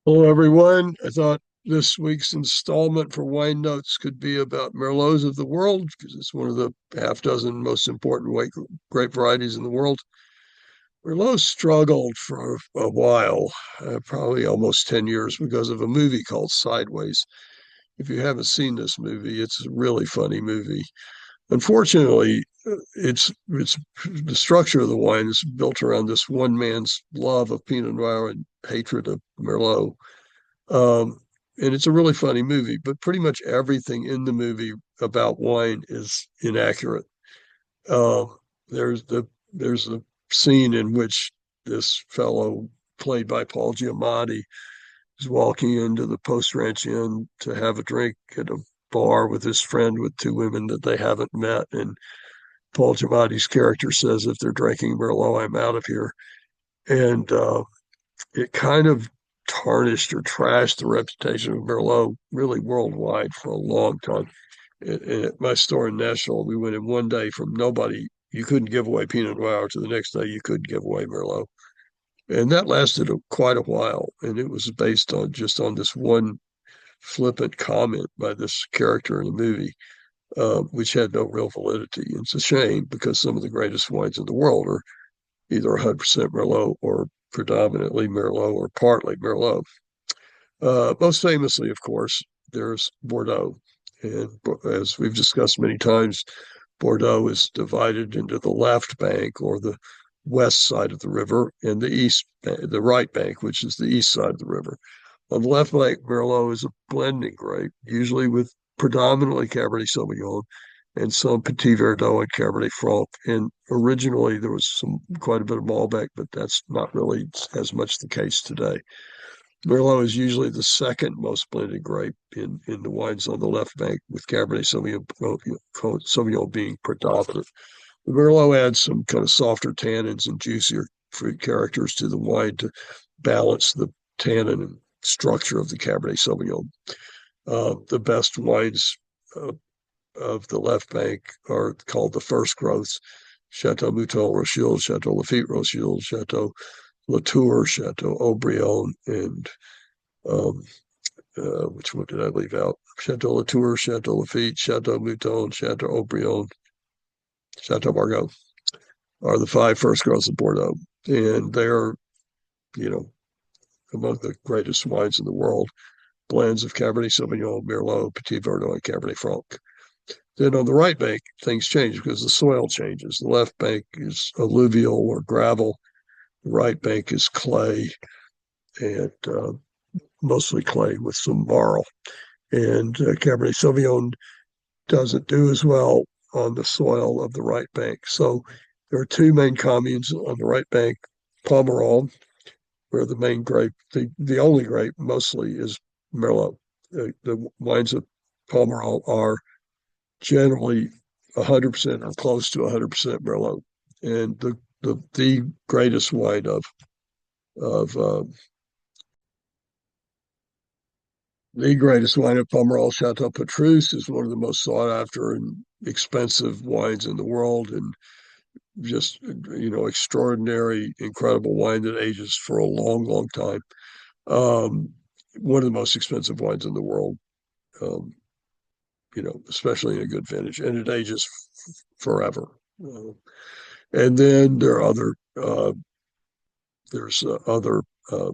Hello, everyone. I thought this week's installment for Wine Notes could be about Merlots of the world because it's one of the half dozen most important grape varieties in the world. Merlot struggled for a while, probably almost 10 years, because of a movie called Sideways. If you haven't seen this movie, it's a really funny movie. Unfortunately, it's the structure of the wine is built around this one man's love of Pinot Noir and hatred of Merlot. Um, and it's a really funny movie, but pretty much everything in the movie about wine is inaccurate. Um, there's the scene in which this fellow, played by Paul Giamatti, is walking into the Post Ranch Inn to have a drink at a bar with his friend with two women that they haven't met. And Paul Giamatti's character says, "If they're drinking Merlot, I'm out of here." And it kind of tarnished or trashed the reputation of Merlot really worldwide for a long time. And at my store in Nashville, we went in one day from nobody. You couldn't give away Pinot Noir to the next day. You couldn't give away Merlot. And that lasted quite a while. And it was based on just on this one flippant comment by this character in the movie, which had no real validity. And it's a shame because some of the greatest wines in the world are either 100% Merlot or predominantly Merlot or partly Merlot. Most famously, of course, there's Bordeaux. And as we've discussed many times, Bordeaux is divided into the left bank or the west side of the river and the right bank, which is the east side of the river. On the left bank, Merlot is a blending grape, usually with predominantly Cabernet Sauvignon and some Petit Verdot and Cabernet Franc. And originally there was quite a bit of Malbec, but that's not really as much the case today. Merlot is usually the second most blended grape in the wines on the left bank, with Cabernet Sauvignon being predominant. The Merlot adds some kind of softer tannins and juicier fruit characters to the wine to balance the tannin and structure of the Cabernet Sauvignon. The best wines uh, of the left bank are called the first growths: Chateau Mouton Rothschild, Chateau Lafite Rothschild, Chateau Latour, Chateau Aubryon, and um, which one did I leave out? Chateau Latour, Chateau Lafite, Chateau Mouton, Chateau Aubryon, Chateau Margaux are the five first growths of Bordeaux. And they're, you know, among the greatest wines in the world, blends of Cabernet Sauvignon, Merlot, Petit Verdot, and Cabernet Franc. Then on the right bank, things change because the soil changes. The left bank is alluvial or gravel. The right bank is clay and mostly clay with some marl. And Cabernet Sauvignon doesn't do as well on the soil of the right bank. So there are two main communes on the right bank: Pomerol, where the main grape, the only grape mostly is Merlot. The wines of Pomerol are generally 100% or close to 100% Merlot. And the greatest wine of the greatest wine of Pomerol, Chateau Petrus, is one of the most sought after and expensive wines in the world, and just extraordinary, incredible wine that ages for a long, long time. Um, One of the most expensive wines in the world. Um, especially in a good vintage, and it ages forever. Uh, and then there's other uh,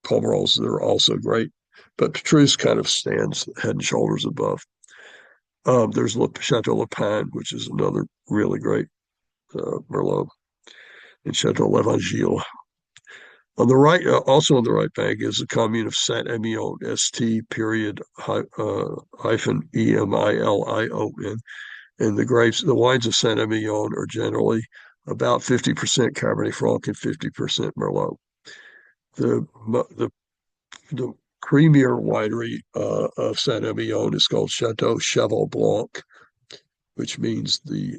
Pomerols that are also great, but Petrus kind of stands head and shoulders above. There's Chateau Le Pin, which is another really great Merlot, and Chateau L'Evangile. On the right, also on the right bank, is the commune of Saint Emilion, St period hyphen Emilion. And the wines of Saint Emilion are generally about 50% Cabernet Franc and 50% Merlot. The the the premier winery of Saint Emilion is called Chateau Cheval Blanc, which means the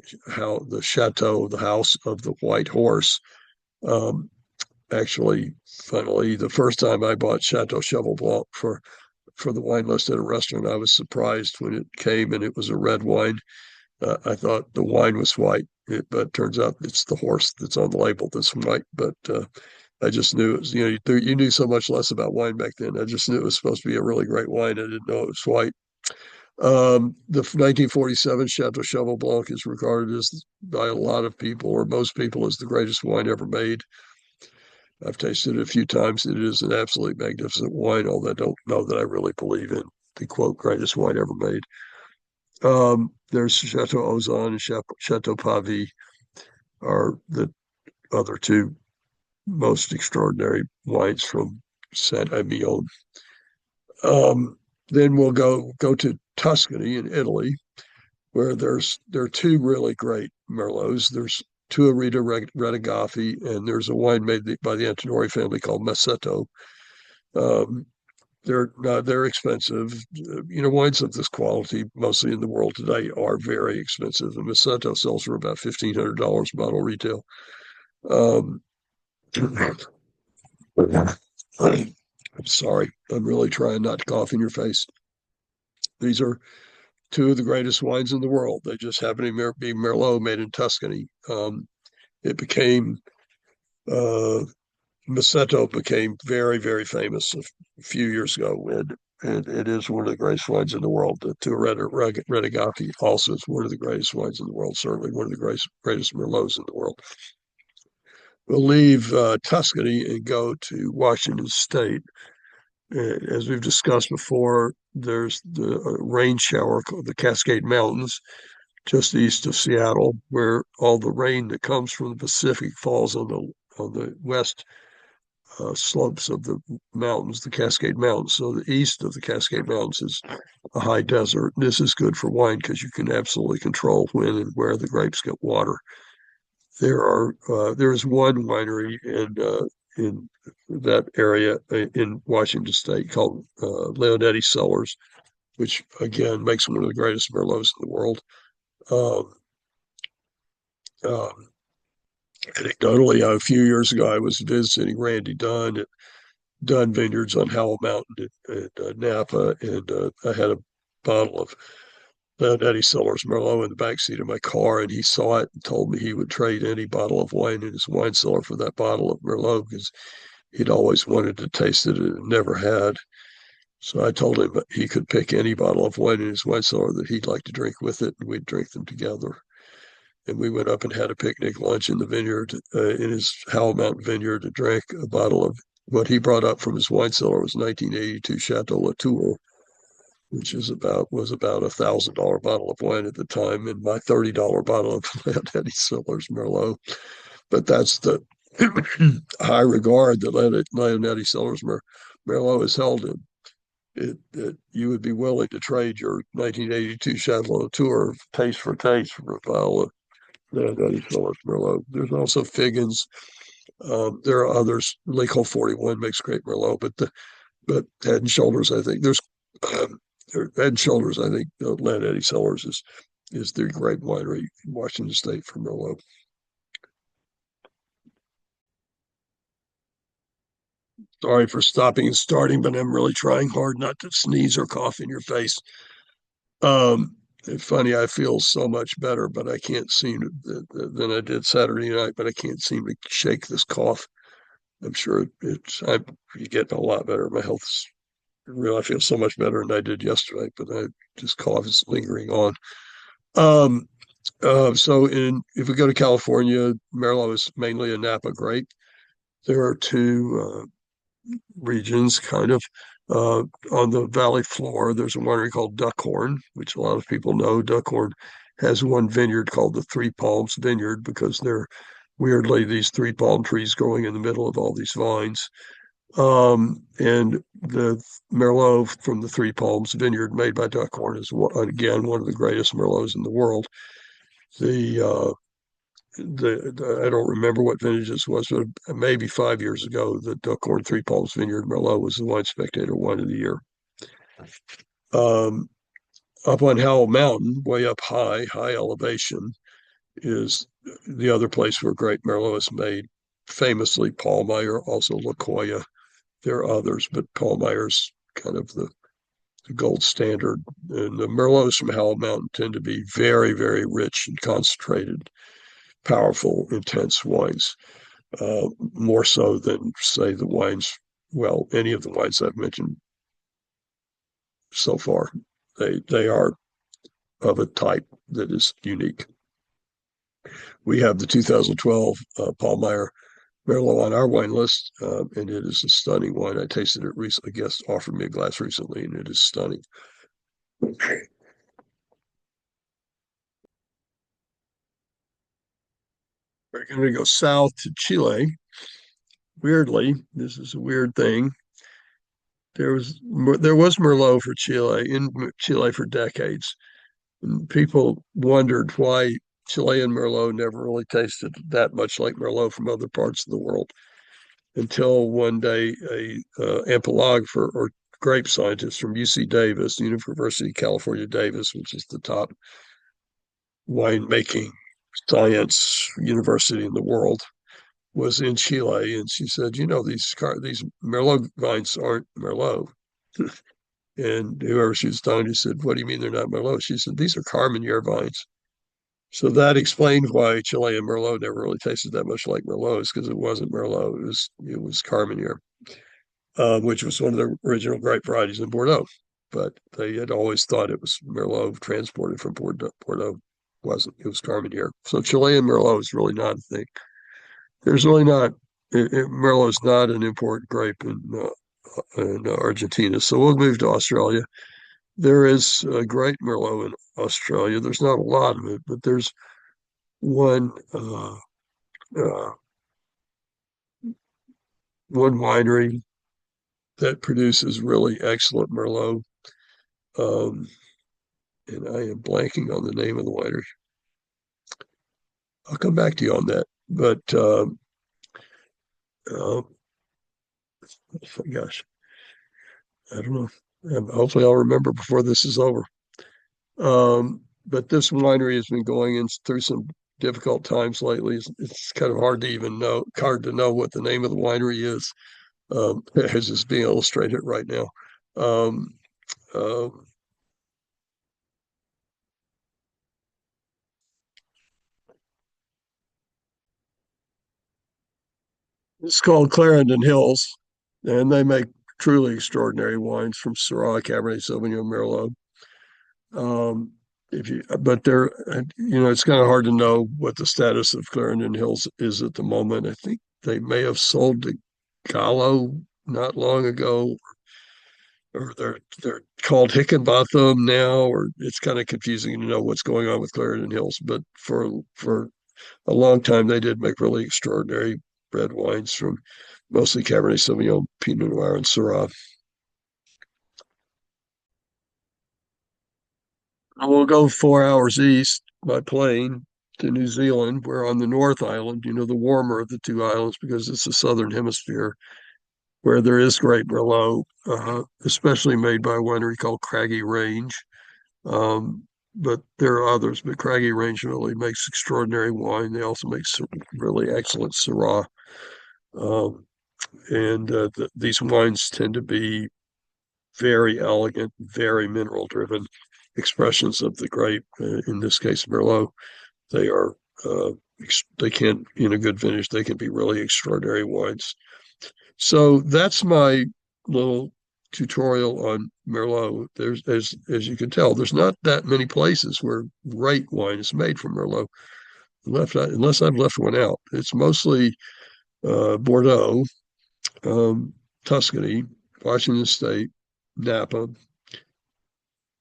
chateau, the house of the white horse. Um, Actually, funnily, the first time I bought Chateau Cheval Blanc for the wine list at a restaurant, I was surprised when it came and it was a red wine. I thought the wine was white, but it turns out it's the horse that's on the label that's white. But I just knew it was, you knew so much less about wine back then. I just knew it was supposed to be a really great wine. I didn't know it was white. The 1947 Chateau Cheval Blanc is regarded as by a lot of people, or most people, as the greatest wine ever made. I've tasted it a few times. It is an absolutely magnificent wine, although I don't know that I really believe in the quote greatest wine ever made. There's Chateau Ozon and Chateau Pavie are the other two most extraordinary wines from Saint Emilion. Um, then we'll go to Tuscany in Italy, where there are two really great Merlots. There's Tuarita Redigaffi, and there's a wine made by the Antinori family called Massetto. Um, they're expensive. Wines of this quality, mostly in the world today, are very expensive. And Massetto sells for about $1,500 bottle retail. Um, I'm sorry, I'm really trying not to cough in your face. These are two of the greatest wines in the world. They just happen to be Merlot made in Tuscany. It became Massetto became very, very famous a few years ago, and it is one of the greatest wines in the world. The Redigati also is one of the greatest wines in the world, certainly one of the greatest Merlots in the world. We'll leave Tuscany and go to Washington State. As we've discussed before, there's the rain shower called the Cascade Mountains, just east of Seattle, where all the rain that comes from the Pacific falls on the west slopes of the mountains, the Cascade Mountains. So the east of the Cascade Mountains is a high desert. And this is good for wine because you can absolutely control when and where the grapes get water. There is one winery in that area in Washington State called Leonetti Cellars, which again makes one of the greatest Merlots in the world. Um, um, Anecdotally, a few years ago, I was visiting Randy Dunn at Dunn Vineyards on Howell Mountain in Napa, and I had a bottle of Eddie Sellers Merlot in the backseat of my car, and he saw it and told me he would trade any bottle of wine in his wine cellar for that bottle of Merlot because he'd always wanted to taste it and never had. So I told him he could pick any bottle of wine in his wine cellar that he'd like to drink with it, and we'd drink them together. And we went up and had a picnic lunch in the vineyard, in his Howell Mountain vineyard, to drink a bottle of what he brought up from his wine cellar was 1982 Chateau Latour, which was about $1,000 bottle of wine at the time, and my $30 bottle of Leonetti Sellers Merlot. But that's the high regard that Leonetti Sellers Merlot is held in. You would be willing to trade your 1982 Chateau Latour taste for taste for a bottle of Leonetti Sellers Merlot. There's also Figgins. There are others. L'Ecole 41 makes great Merlot, but Head and Shoulders, I think um, Head and Shoulders, I think Leonetti Sellers is the great winery in Washington State for Merlot. Sorry for stopping and starting, but I'm really trying hard not to sneeze or cough in your face. Um, it's funny, I feel so much better, but I can't seem to than I did Saturday night. But I can't seem to shake this cough. I'm sure I'm getting a lot better. My health's real. I feel so much better than I did yesterday, but I just cough is lingering on. Um, so if we go to California, Merlot is mainly a Napa grape. There are two regions kind of. On the valley floor, there's a winery called Duckhorn, which a lot of people know. Duckhorn has one vineyard called the Three Palms Vineyard because they're weirdly these three palm trees growing in the middle of all these vines. And the Merlot from the Three Palms Vineyard made by Duckhorn is again one of the greatest Merlots in the world. The I don't remember what vintage this was, but maybe 5 years ago, the Duckhorn Three Palms Vineyard Merlot was the Wine Spectator Wine of the Year. Um, Up on Howell Mountain, way up high elevation, is the other place where great Merlot is made. Famously, Paul Meyer, also La Coya. There are others, but Paul Meyer's kind of the gold standard. And the Merlots from Howell Mountain tend to be very, very rich and concentrated, powerful, intense wines. more so than, say, the wines, well, any of the wines I've mentioned so far. They are of a type that is unique. We have the 2012 Paul Merlot on our wine list, and it is a stunning wine. I tasted it recently. A guest offered me a glass recently, and it is stunning. We're going to go south to Chile. Weirdly, this is a weird thing. There was Merlot for Chile in Chile for decades, and people wondered why Chilean Merlot never really tasted that much like Merlot from other parts of the world until one day a ampelographer or grape scientist from UC Davis, University of California, Davis, which is the top winemaking science university in the world, was in Chile, and she said, these Merlot vines aren't Merlot. And whoever she was talking to said, "What do you mean they're not Merlot?" She said, "These are Carmenere vines." So that explained why Chilean Merlot never really tasted that much like Merlot, is because it wasn't Merlot; it was Carmenere, which was one of the original grape varieties in Bordeaux. But they had always thought it was Merlot transported from Bordeaux. Bordeaux wasn't; it was Carmenere. So Chilean Merlot is really not a thing. There's really not. Merlot is not an important grape in Argentina. So we'll move to Australia. There is a great Merlot in Australia. There's not a lot of it, but there's one uh, one winery that produces really excellent Merlot. Um, and I am blanking on the name of the winery. I'll come back to you on that. But oh my gosh, I don't know. Hopefully, I'll remember before this is over. But this winery has been going in through some difficult times lately. It's kind of hard to know what the name of the winery is, as it's being illustrated right now. Um, uh, it's called Clarendon Hills, and they make truly extraordinary wines from Syrah, Cabernet Sauvignon, Merlot. Um, if you, but they're, it's kind of hard to know what the status of Clarendon Hills is at the moment. I think they may have sold to Gallo not long ago, or they're called Hickenbotham now, or it's kind of confusing to know what's going on with Clarendon Hills. But for a long time, they did make really extraordinary red wines from mostly Cabernet Sauvignon, Pinot Noir, and Syrah. We'll go 4 hours east by plane to New Zealand. We're on the North Island, the warmer of the two islands, because it's the southern hemisphere where there is great Merlot, especially made by a winery called Craggy Range. But there are others, but Craggy Range really makes extraordinary wine. They also make some really excellent Syrah. Um, and these wines tend to be very elegant, very mineral driven expressions of the grape. In this case, Merlot. They are uh, they can, in a good vintage, they can be really extraordinary wines. So that's my little tutorial on Merlot. There's, as you can tell, there's not that many places where great wine is made from Merlot. Unless I've left one out, it's mostly Bordeaux, um, Tuscany, Washington State, Napa,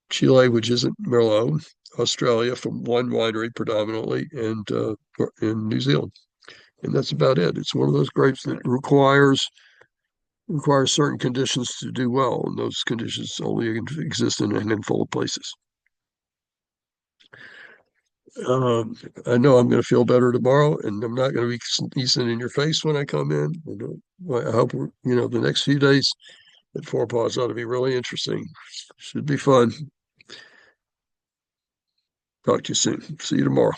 Chile, which isn't Merlot, Australia from one winery predominantly, and in New Zealand. And that's about it. It's one of those grapes that requires certain conditions to do well, and those conditions only exist in a handful of places. Um, I know I'm going to feel better tomorrow, and I'm not going to be sneezing in your face when I come in. I hope the next few days at Forepaugh ought to be really interesting. Should be fun. Talk to you soon. See you tomorrow.